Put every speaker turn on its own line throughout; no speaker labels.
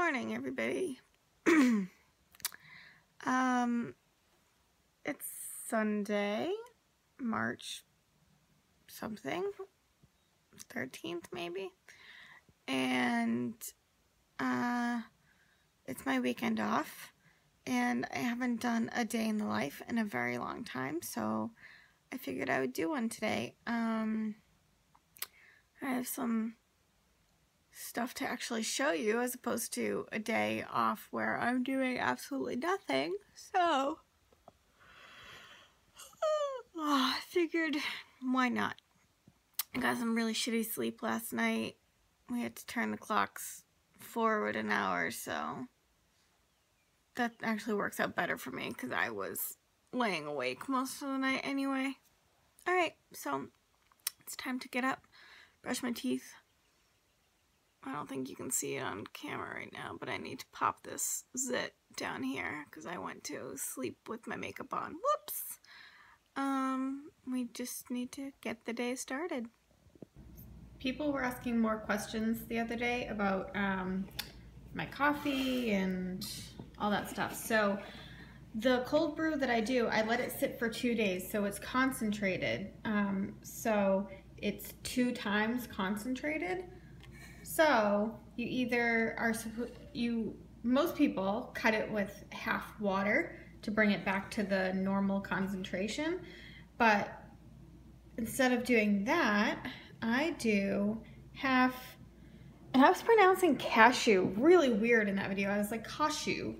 morning, everybody. It's Sunday, March something, 13th maybe, and it's my weekend off, and I haven't done a day in the life in a very long time, so I figured I would do one today. I have some stuff to actually show you as opposed to a day off where I'm doing absolutely nothing. So I figured, why not? I got some really shitty sleep last night. We had to turn the clocks forward an hour, so that actually works out better for me because I was laying awake most of the night anyway. Alright, so it's time to get up, brush my teeth. I don't think you can see it on camera right now, but I need to pop this zit down here because I went to sleep with my makeup on. Whoops! We just need to get the day started.
People were asking more questions the other day about my coffee and all that stuff. So the cold brew that I do, I let it sit for 2 days, so it's concentrated. So it's 2 times concentrated. So you either are most people cut it with half water to bring it back to the normal concentration, but instead of doing that, I do half, and I was pronouncing cashew really weird in that video. I was like cashew,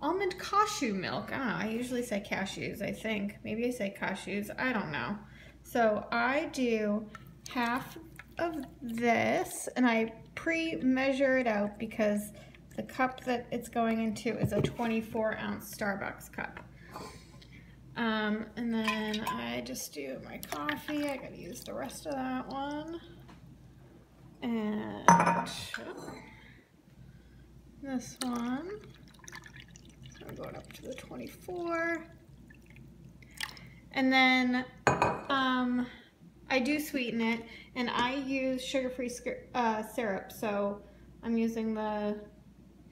almond cashew milk. I don't know, I usually say cashews, I think. Maybe I say cashews, I don't know. So I do half of this, and I pre-measure it out because the cup that it's going into is a 24-ounce Starbucks cup. And then I just do my coffee. I gotta use the rest of that one. And this one. So I'm going up to the 24. And then I do sweeten it, and I use sugar-free syrup. So I'm using the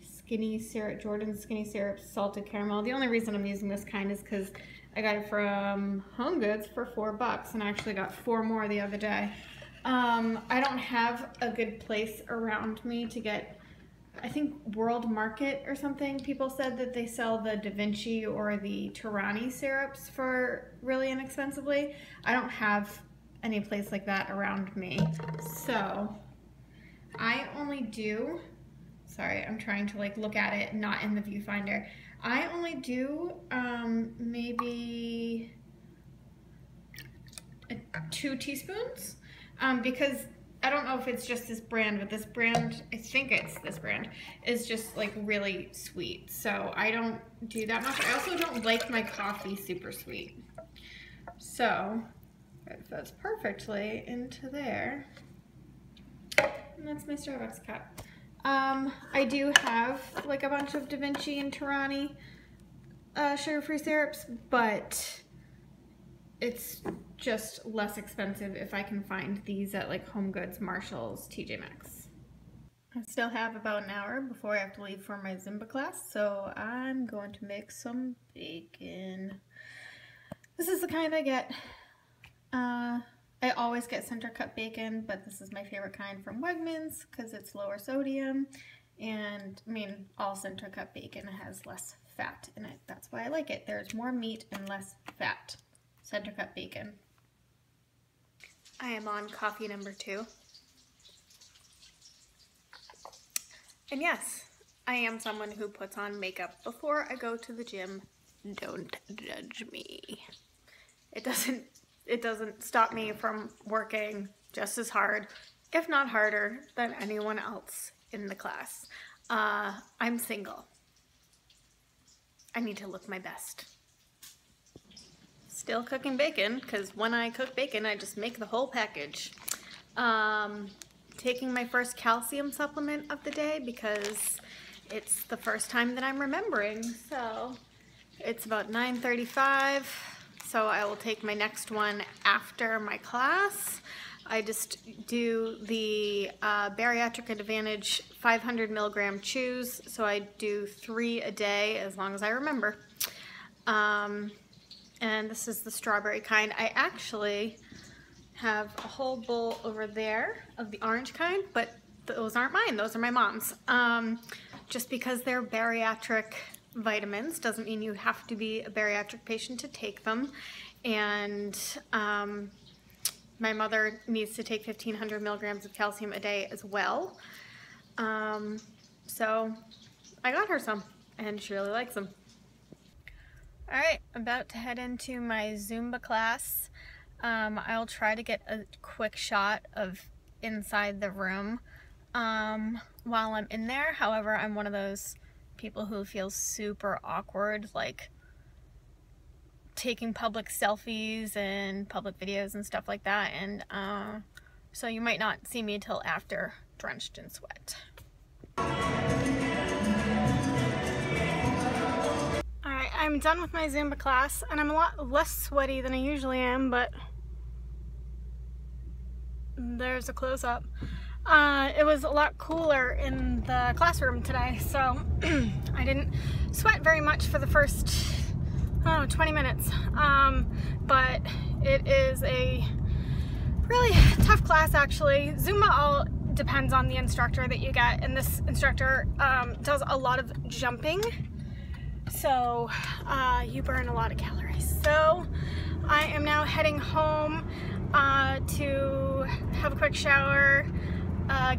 Skinny Syrup, Jordan's Skinny Syrup Salted Caramel. The only reason I'm using this kind is because I got it from Home Goods for $4, and I actually got 4 more the other day. I don't have a good place around me to get, I think World Market or something, people said that they sell the Da Vinci or the Tirani syrups for really inexpensively. I don't have any place like that around me. So I only do, sorry, I'm trying to like look at it, not in the viewfinder. I only do maybe 2 teaspoons because I don't know if it's just this brand, but this brand, I think it's this brand, is just like really sweet. So I don't do that much. I also don't like my coffee super sweet. So it fits perfectly into there. And that's my Starbucks cup. I do have like a bunch of Da Vinci and Tirani sugar-free syrups, but it's just less expensive if I can find these at like Home Goods, Marshalls, TJ Maxx. I still have about an hour before I have to leave for my Zumba class, so I'm going to make some bacon. This is the kind I get. I always get center cut bacon, but this is my favorite kind from Wegmans because it's lower sodium, and I mean, all center cut bacon has less fat in it. That's why I like it. There's more meat and less fat. Center cut bacon.
I am on coffee number 2. And yes, I am someone who puts on makeup before I go to the gym. Don't judge me. It doesn't stop me from working just as hard, if not harder, than anyone else in the class. I'm single. I need to look my best. Still cooking bacon, because when I cook bacon, I just make the whole package. Taking my first calcium supplement of the day because it's the first time that I'm remembering. So it's about 9:35. So I will take my next one after my class.
I just do the Bariatric Advantage 500 milligram chews. So I do 3 a day as long as I remember. And this is the strawberry kind. I actually have a whole bowl over there of the orange kind, but those aren't mine. Those are my mom's. Just because they're bariatric vitamins doesn't mean you have to be a bariatric patient to take them. And my mother needs to take 1,500 milligrams of calcium a day as well. So I got her some, and she really likes them. All right, about to head into my Zumba class. I'll try to get a quick shot of inside the room while I'm in there. However, I'm one of those people who feels super awkward, like taking public selfies and public videos and stuff like that, and so you might not see me till after, drenched in sweat. Alright, I'm done with my Zumba class, and I'm a lot less sweaty than I usually am, but there's a close-up. It was a lot cooler in the classroom today, so I didn't sweat very much for the first 20 minutes, but it is a really tough class actually. Zumba all depends on the instructor that you get, and this instructor does a lot of jumping, so you burn a lot of calories. So I am now heading home to have a quick shower,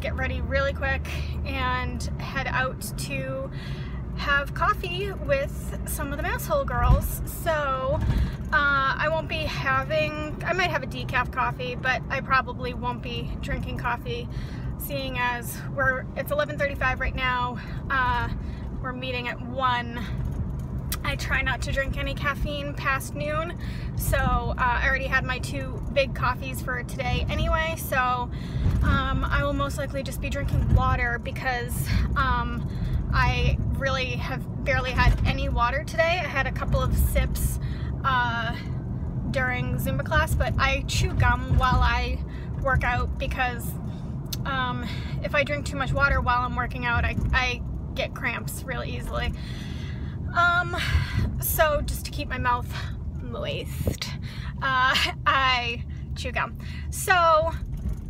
get ready really quick, and head out to have coffee with some of the Masshole girls. So I won't be having, I might have a decaf coffee, but I probably won't be drinking coffee, seeing as it's 11:35 right now. We're meeting at 1. I try not to drink any caffeine past noon, so I already had my 2 big coffees for today anyway, so I will most likely just be drinking water because I really have barely had any water today. I had a couple of sips during Zumba class, but I chew gum while I work out because if I drink too much water while I'm working out, I get cramps really easily. So just to keep my mouth moist, I chew gum. So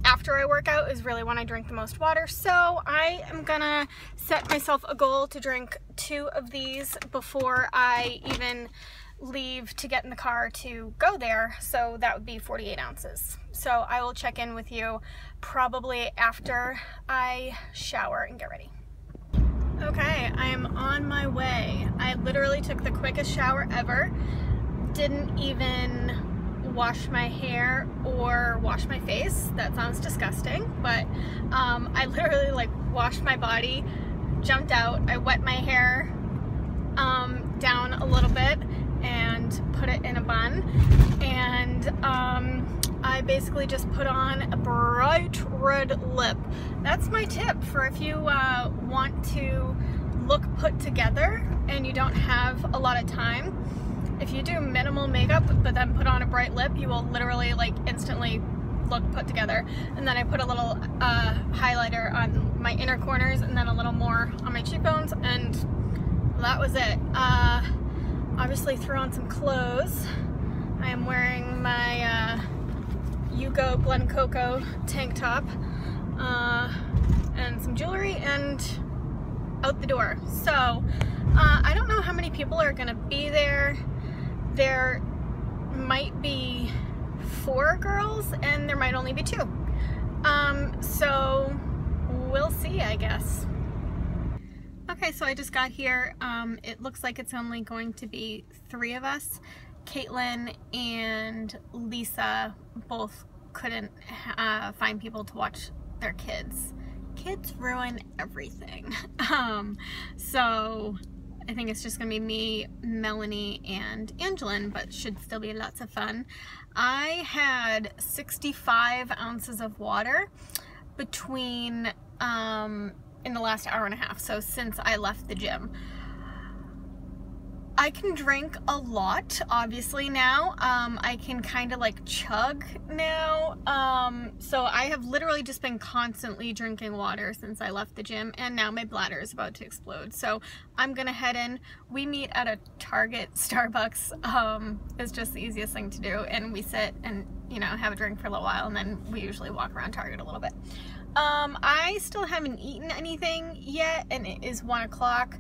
after I work out is really when I drink the most water. So I am gonna set myself a goal to drink 2 of these before I even leave to get in the car to go there. So that would be 48 ounces. So I will check in with you probably after I shower and get ready. Okay, I am on my way. I literally took the quickest shower ever. Didn't even wash my hair or wash my face. That sounds disgusting, but I literally like washed my body, jumped out, I wet my hair down a little bit and put it in a bun, and I basically just put on a bright red lip. That's my tip for if you want to look put together and you don't have a lot of time. If you do minimal makeup but then put on a bright lip, you will literally like instantly look put together. And then I put a little highlighter on my inner corners and then a little more on my cheekbones, and that was it. Obviously threw on some clothes. I am wearing my Yugo Glen Coco tank top and some jewelry, and out the door. So I don't know how many people are gonna be there. There might be 4 girls and there might only be 2. So we'll see, I guess. Okay, so I just got here. It looks like it's only going to be 3 of us. Caitlin and Lisa both couldn't find people to watch their kids. Kids ruin everything. So I think it's just gonna be me, Melanie, and Angelin, but should still be lots of fun. I had 65 ounces of water between in the last hour and a half, so since I left the gym.
I can drink a lot, obviously, now. I can kind of like chug now. So I have literally just been constantly drinking water since I left the gym, and now my bladder is about to explode. So I'm gonna head in. We meet at a Target, Starbucks. It's just the easiest thing to do, and we sit and, you know, have a drink for a little while, and then we usually walk around Target a little bit. I still haven't eaten anything yet, and it is 1 o'clock.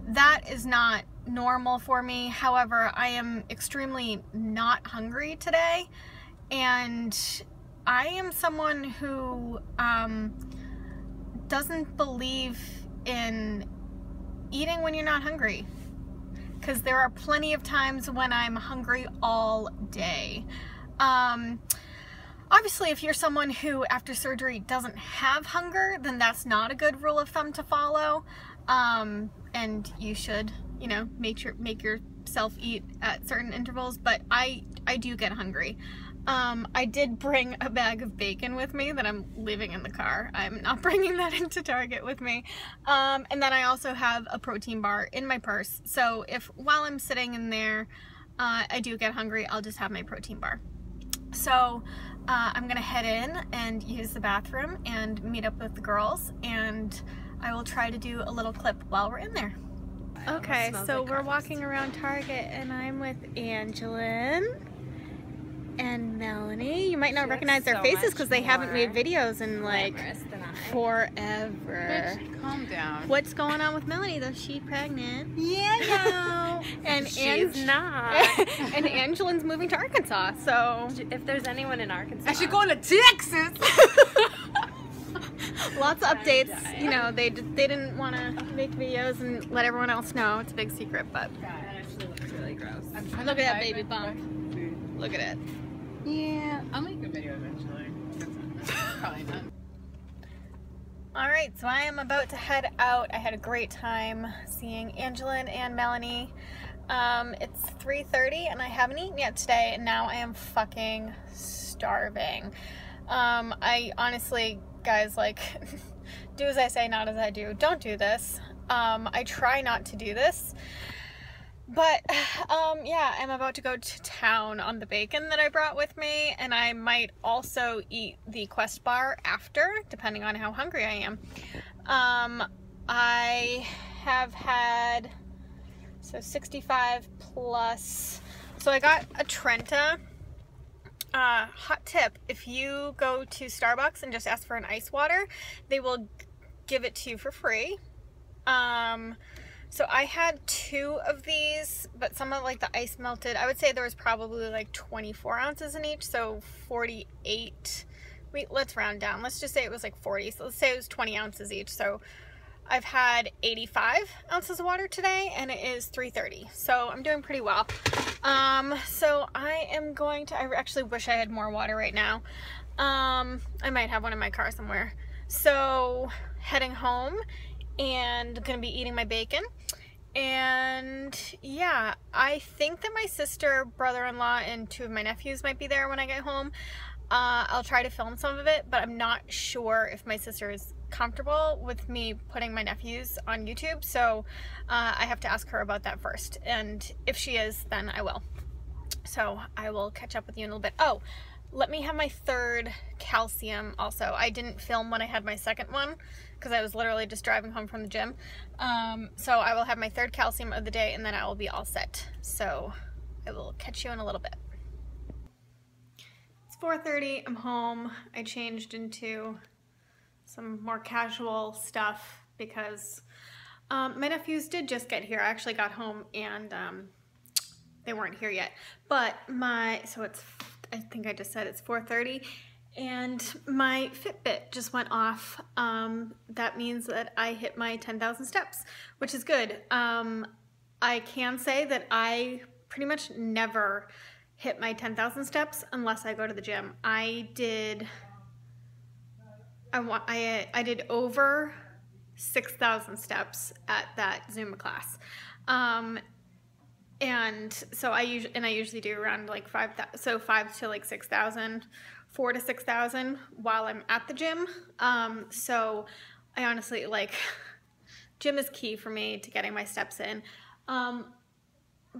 That is not normal for me. However, I am extremely not hungry today, and I am someone who doesn't believe in eating when you're not hungry, because there are plenty of times when I'm hungry all day. Obviously, if you're someone who after surgery doesn't have hunger, then that's not a good rule of thumb to follow. And you should, you know, make yourself eat at certain intervals, but I do get hungry. I did bring a bag of bacon with me that I'm leaving in the car. I'm not bringing that into Target with me. And then I also have a protein bar in my purse. So if while I'm sitting in there, I do get hungry, I'll just have my protein bar. So I'm gonna head in and use the bathroom and meet up with the girls, and I will try to do a little clip while we're in there. Okay, so we're walking around Target, and I'm with Angelin and Melanie. You might not recognize their faces because they haven't made videos in like forever.
Bitch, calm down.
What's going on with Melanie though? She pregnant?
Yeah,
and
she's not.
And Angelin's moving to Arkansas. So
If there's anyone in Arkansas,
I should go to Texas.
lots of updates. You know, they didn't want to make videos and let everyone else know. It's a big secret, but
That actually looks really gross.
look at that baby bump. Look at it.
Yeah, I'll make a video eventually. Probably not.
Alright, so I am about to head out. I had a great time seeing Angelin and Melanie. It's 3:30 and I haven't eaten yet today, and now I am fucking starving. I honestly, guys, like, do as I say, not as I do. Don't do this. I try not to do this. But, yeah, I'm about to go to town on the bacon that I brought with me, and I might also eat the Quest bar after, depending on how hungry I am. I have had, so 65 plus, so I got a Trenta. Hot tip, if you go to Starbucks and just ask for an ice water, they will give it to you for free. So I had 2 of these, but some of like the ice melted. I would say there was probably like 24 ounces in each, so 48. Wait, let's round down. Let's just say it was like 40. So let's say it was 20 ounces each. So I've had 85 ounces of water today, and it is 3:30. So I'm doing pretty well. So I am going to, I actually wish I had more water right now. I might have one in my car somewhere. So heading home and gonna be eating my bacon. And yeah, I think that my sister, brother-in-law, and 2 of my nephews might be there when I get home. I'll try to film some of it, but I'm not sure if my sister is comfortable with me putting my nephews on YouTube, so I have to ask her about that first, and if she is, then I will. So I will catch up with you in a little bit. Oh, let me have my 3rd calcium also. I didn't film when I had my 2nd one because I was literally just driving home from the gym. So I will have my 3rd calcium of the day, and then I will be all set. So I will catch you in a little bit. It's 4:30, I'm home. I changed into some more casual stuff because my nephews did just get here. I actually got home and they weren't here yet. But so it's, I think I just said it's 4:30, and my Fitbit just went off. That means that I hit my 10,000 steps, which is good. I can say that I pretty much never hit my 10,000 steps unless I go to the gym. I did over 6,000 steps at that Zumba class. And so I usually do around like 5,000, so 5 to like 6,000, 4 to 6,000 while I'm at the gym. So I honestly, like, gym is key for me to getting my steps in.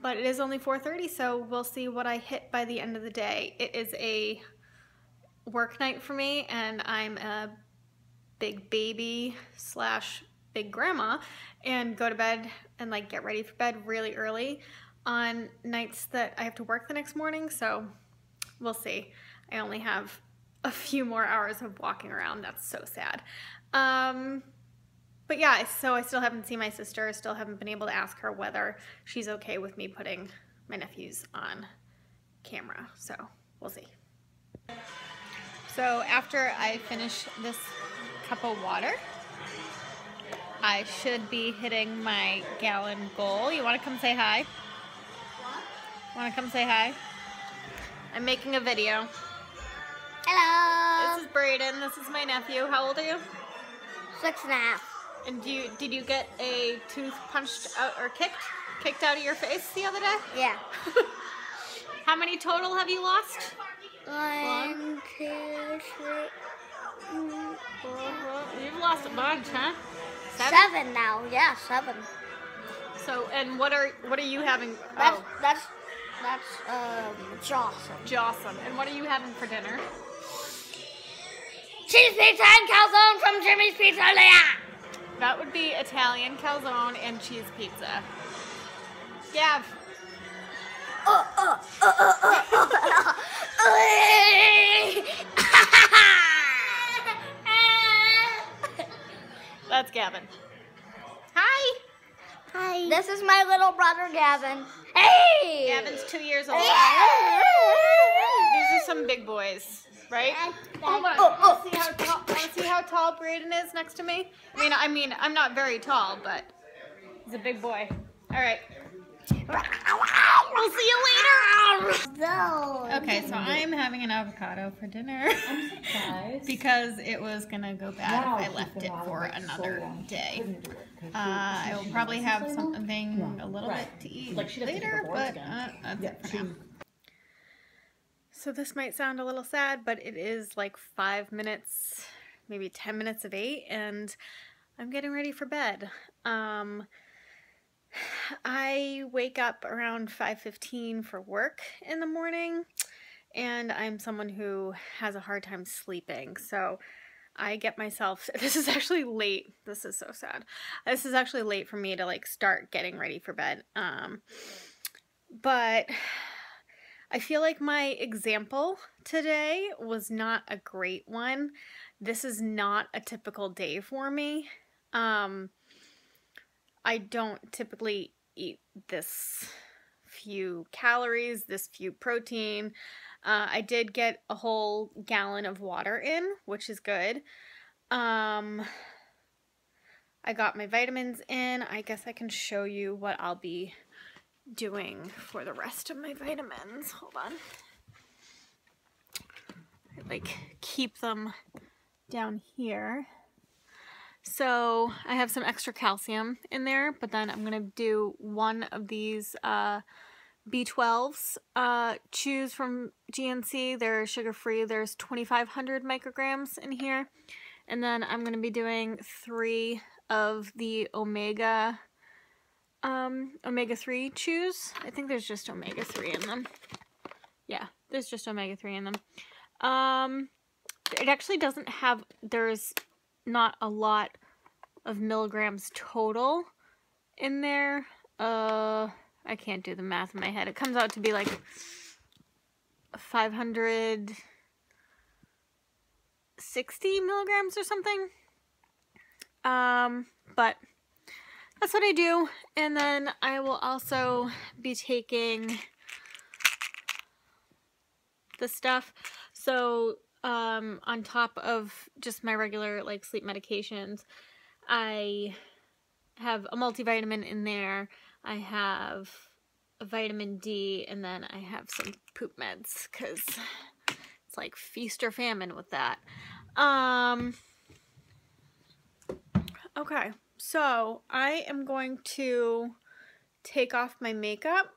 but it is only 4:30, so we'll see what I hit by the end of the day. It is a work night for me, and I'm a big baby slash big grandma, and go to bed and like get ready for bed really early on nights that I have to work the next morning, so we'll see. I only have a few more hours of walking around. That's so sad. But yeah, so I still haven't seen my sister, still haven't been able to ask her whether she's okay with me putting my nephews on camera, so we'll see. So after I finish this cup of water, I should be hitting my gallon goal. You want to come say hi? Want to come say hi? I'm making a video.
Hello.
This is Brayden. This is my nephew. How old are you?
6.5.
And did you get a tooth punched out or kicked out of your face the other day?
Yeah.
How many total have you lost?
1, 2, 3, 4.
You've lost a bunch, huh?
7 now. Yeah, 7.
So, and what are you having?
That's Jocelyn.
Jocelyn. And what are you having for dinner?
Cheese pizza and calzone from Jimmy's Pizzeria.
That would be Italian calzone and cheese pizza. Gav. That's Gavin. Hi.
Hi. This is my little brother Gavin. Hey.
Gavin's 2 years old. These are some big boys, right? Hold on. See how tall Brayden is next to me? I mean, I'm not very tall, but he's a big boy. All right. We'll see you later. Okay, so I'm having an avocado for dinner.
I'm surprised.
Because it was gonna go bad if I left it for another day. I will probably have something a little bit to eat later, but that's it for now. So this might sound a little sad, but it is like 5 minutes, maybe 10 minutes of 8, and I'm getting ready for bed. I wake up around 5:15 for work in the morning, and I'm someone who has a hard time sleeping, so I get myself, this is actually late, this is so sad, this is actually late for me to like start getting ready for bed, but I feel like my example today was not a great one. This is not a typical day for me. I don't typically eat this few calories, this few protein. I did get a whole gallon of water in, which is good. I got my vitamins in. I guess I can show you what I'll be doing for the rest of my vitamins. Hold on. I like keep them down here. So I have some extra calcium in there, but then I'm gonna do one of these B12s chews from GNC. They're sugar-free. There's 2,500 micrograms in here. And then I'm gonna be doing 3 of the omega-3 chews. I think there's just omega-3 in them. Yeah, there's just omega-3 in them. It actually doesn't have, there's not a lot of milligrams total in there. I can't do the math in my head. It comes out to be like 560 milligrams or something. But that's what I do. And then I will also be taking the stuff. So on top of just my regular like sleep medications, I have a multivitamin in there. I have a vitamin D, and then I have some poop meds because it's like feast or famine with that. Okay, so I am going to take off my makeup.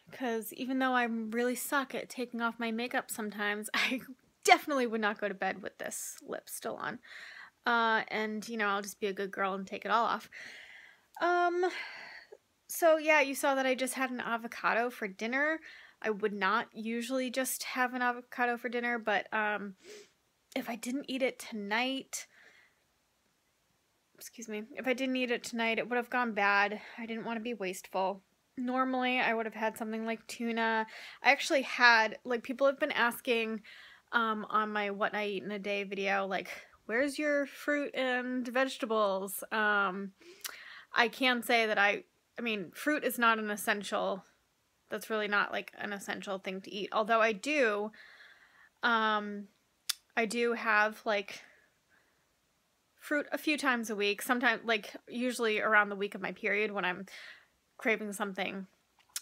Because even though I really suck at taking off my makeup sometimes, I definitely would not go to bed with this lip still on. And, you know, I'll just be a good girl and take it all off.
So yeah, you saw that I just had an avocado for dinner. I would not usually just have an avocado for dinner, but if I didn't eat it tonight, if I didn't eat it tonight, it would have gone bad. I didn't want to be wasteful. Normally, I would have had something like tuna. I actually had, like, people have been asking on my What I Eat in a Day video, like, where's your fruit and vegetables? I can say that I mean, fruit is not an essential. That's really not, like, an essential thing to eat. Although I do have, like, fruit a few times a week. Sometimes, like, usually around the week of my period when I'm craving something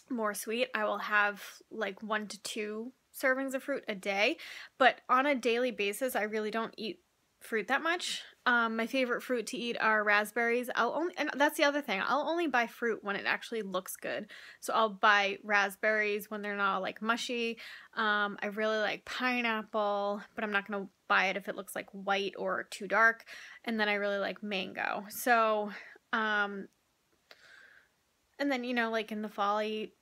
more sweet, I will have like 1 to 2 servings of fruit a day. But on a daily basis, I really don't eat fruit that much. My favorite fruit to eat are raspberries. And that's the other thing, I'll only buy fruit when it actually looks good. So I'll buy raspberries when they're not like mushy. I really like pineapple, but I'm not gonna buy it if it looks like white or too dark. And then I really like mango. So and then, you know, like in the fall, I eat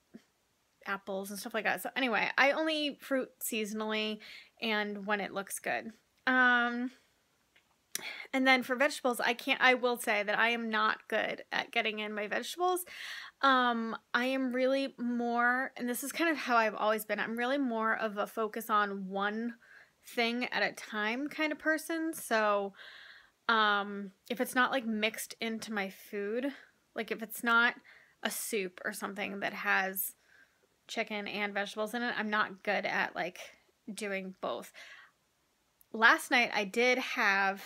apples and stuff like that. So anyway, I only eat fruit seasonally and when it looks good. And then for vegetables, I will say that I am not good at getting in my vegetables. I am really more, and this is kind of how I've always been, I'm really more of a focus on one thing at a time kind of person. So if it's not like mixed into my food, like if it's not a soup or something that has chicken and vegetables in it, I'm not good at like doing both. Last night I did have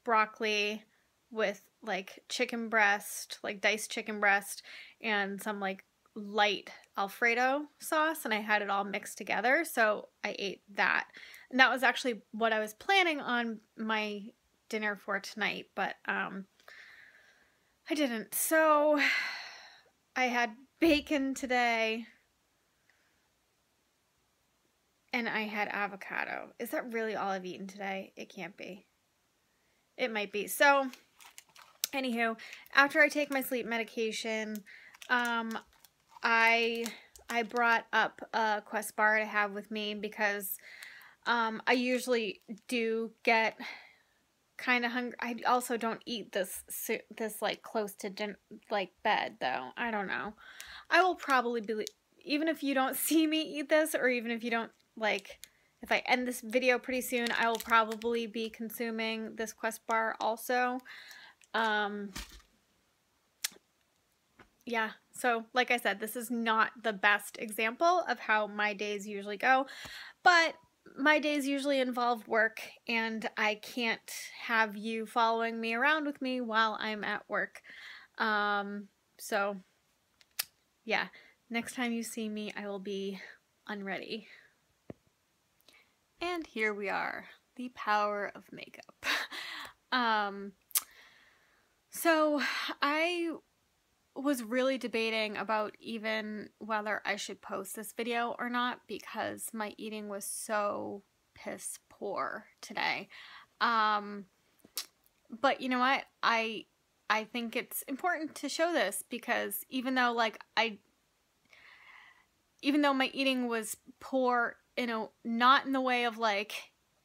broccoli with like chicken breast, like diced chicken breast, and some like light Alfredo sauce, and I had it all mixed together, so I ate that. And that was actually what I was planning on my dinner for tonight, but I didn't. So I had bacon today, and I had avocado. Is that really all I've eaten today? It can't be. It might be. So, anywho, after I take my sleep medication, I brought up a Quest bar to have with me because I usually do get kind of hungry. I also don't eat this like close to bed though. I don't know. I will probably be, even if you don't see me eat this, or even if you don't like, if I end this video pretty soon, I will probably be consuming this Quest bar also. Yeah, so like I said, this is not the best example of how my days usually go, but my days usually involve work, and I can't have you following me around with me while I'm at work. So yeah, next time you see me, I will be unready. And here we are, the power of makeup. So I was really debating about even whether I should post this video or not because my eating was so piss poor today. But you know what? I think it's important to show this because even though my eating was poor, you know, not in the way of like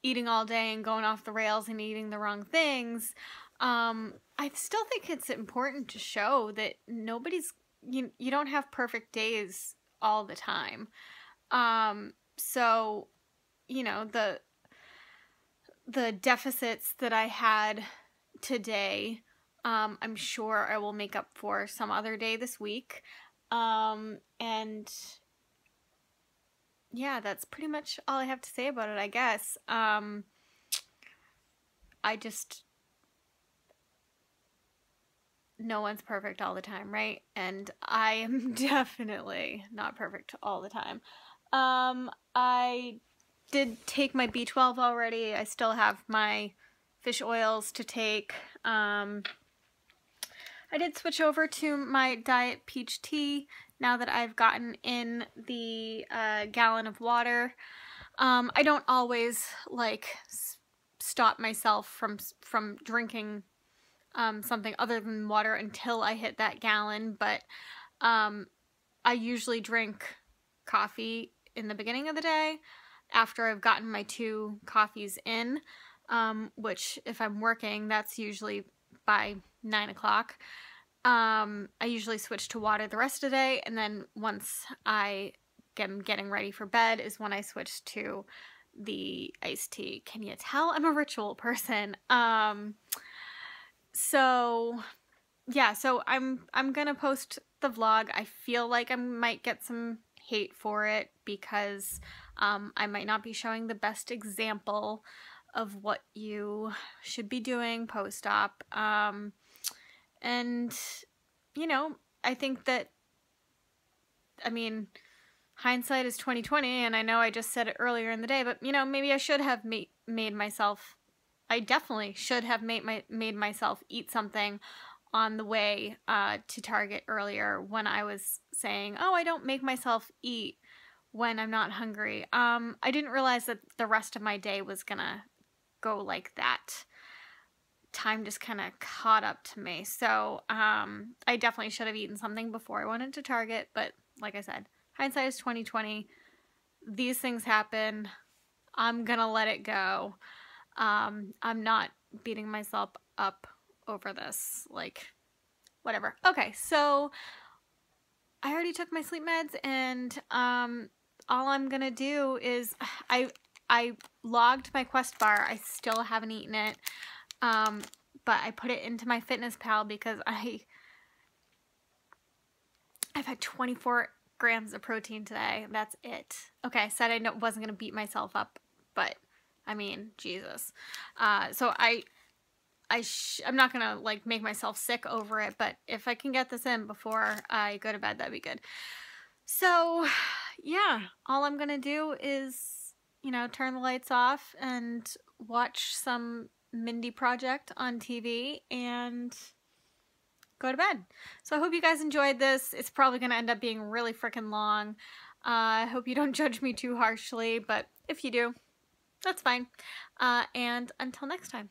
eating all day and going off the rails and eating the wrong things, I still think it's important to show that you don't have perfect days all the time. So, you know, the deficits that I had today, I'm sure I will make up for some other day this week. And yeah, that's pretty much all I have to say about it, I guess. No one's perfect all the time, right? And I am definitely not perfect all the time. I did take my B12 already. I still have my fish oils to take. I did switch over to my diet peach tea now that I've gotten in the gallon of water. I don't always like stop myself from drinking something other than water until I hit that gallon, but I usually drink coffee in the beginning of the day after I've gotten my 2 coffees in, which if I'm working, that's usually by 9 o'clock. I usually switch to water the rest of the day, and then once I am getting ready for bed is when I switch to the iced tea. Can you tell I'm a ritual person? So yeah, so I'm gonna post the vlog. I feel like I might get some hate for it because I might not be showing the best example of what you should be doing post-op. And, you know, I think that, I mean, hindsight is 20/20, and I know I just said it earlier in the day, but, you know, maybe I should have made myself, I definitely should have made myself eat something on the way to Target earlier when I was saying, oh, I don't make myself eat when I'm not hungry. I didn't realize that the rest of my day was gonna go like that. Time just kind of caught up to me. So I definitely should have eaten something before I went into Target, but like I said, hindsight is 20/20. These things happen. I'm gonna let it go. I'm not beating myself up over this, like, whatever. Okay, so I already took my sleep meds, and all I'm gonna do is I logged my Quest bar. I still haven't eaten it, but I put it into my Fitness Pal because I've had 24 grams of protein today. That's it. Okay, I said I wasn't gonna beat myself up, but I mean, Jesus. So I'm not gonna like make myself sick over it, but if I can get this in before I go to bed, that'd be good. So yeah, all I'm gonna do is, you know, turn the lights off and watch some Mindy Project on TV and go to bed. So I hope you guys enjoyed this. It's probably gonna end up being really freaking long. I hope you don't judge me too harshly, but if you do, that's fine. And until next time.